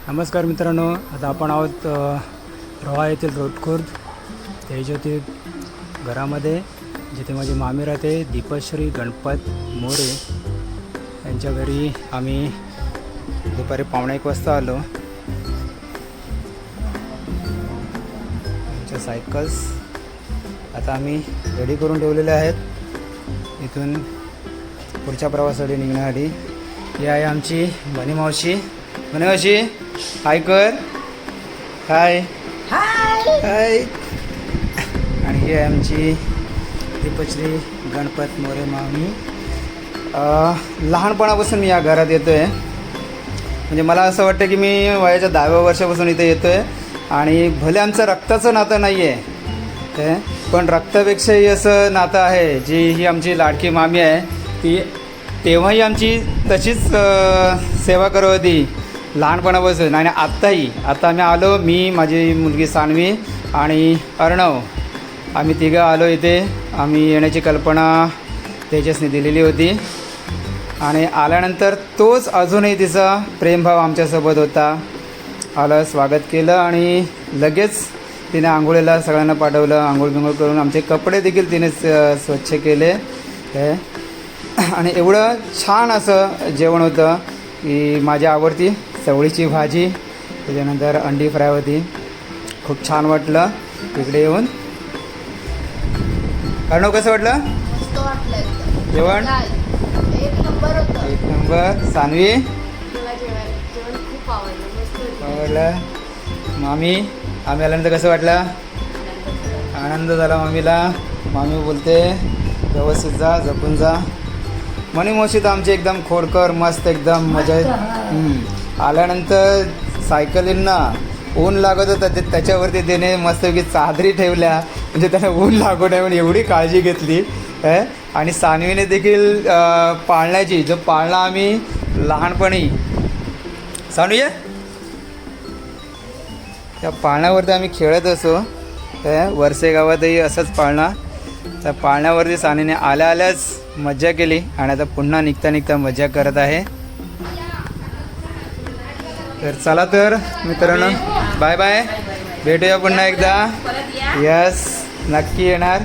नमस्कार मित्रांनो, आता आपण आहोत रोहा येथील रोटखुर्द तेजोती घरामध्ये, जिथे माझी मामी राहते दीपश्री गणपत मोरे यांच्या घरी. आम्ही दुपारी 1:15 वाजता आलो. आमच्या सायकल्स आता आम्ही रेडी करून ठेवलेल्या आहेत इथून पुढच्या प्रवासासाठी निघण्यासाठी. ही आहे आमची मनी मावशी. मनी मावशी हाय कर. हाय हाय. आणि ही आहे आमची दीपश्री गणपत मोरे मामी. लहानपणापासून मी या घरात येतो आहे. म्हणजे मला असं वाटतं की मी वयाच्या 10व्या वर्षापासून इथे येतो आहे. आणि भले आमचं रक्ताचं नातं नाही आहे, पण रक्तापेक्षाही असं नातं आहे. जी ही आमची लाडकी मामी आहे ती तेव्हाही आमची तशीच सेवा करत होती लहानपणापासून. आणि आत्ताही. आता आम्ही आलो, मी, माझी मुलगी सानवी आणि अर्णव, आम्ही तिघं आलो इथे. आम्ही येण्याची कल्पना तेजसने दिलेली होती आणि आल्यानंतर तोच अजूनही तिचा प्रेमभाव आमच्यासोबत होता. आलं, स्वागत केलं आणि लगेच तिने आंघोळीला सगळ्यांना पाठवलं. आंघोळ बिंघोळ करून आमचे कपडे देखील तिने स्वच्छ केले. आणि एवढं छान असं जेवण होतं की माझी आवडती चवळीची भाजी, त्याच्यानंतर अंडी फ्राय होती. खूप छान वाटलं इकडे येऊन. अर्णव कसं वाटलं जेवण? एक नंबर. सानवी आवडलं. मामी आम्ही आल्यानंतर कसं वाटलं? आनंद झाला मामीला. मामी बोलते व्यवस्थित जा, जपून जा. मनी मावशी तर आमची एकदम खोडकर, मस्त एकदम मजा. आल्यानंतर सायकलींना ऊन लागत होतं, त्याच्यावरती त्याने मस्तपैकी चादरी ठेवल्या, म्हणजे त्याला ऊन लागू नये म्हणून एवढी काळजी घेतली. आणि सानवीने देखील पाळण्याची, जो पाळणा आम्ही लहानपणी, सानवी त्या पाळण्यावरती आम्ही खेळत असो. वरसे गावातही असंच पाळणा. त्या पाळण्यावरती सानीने आल्या आल्याच मज्जा केली आणि आता पुन्हा निघता निघता मज्जा करत आहे. तर चला तर मित्रांनो, बाय बाय. भेटूया पुन्हा एकदा. यस, नक्की येणार.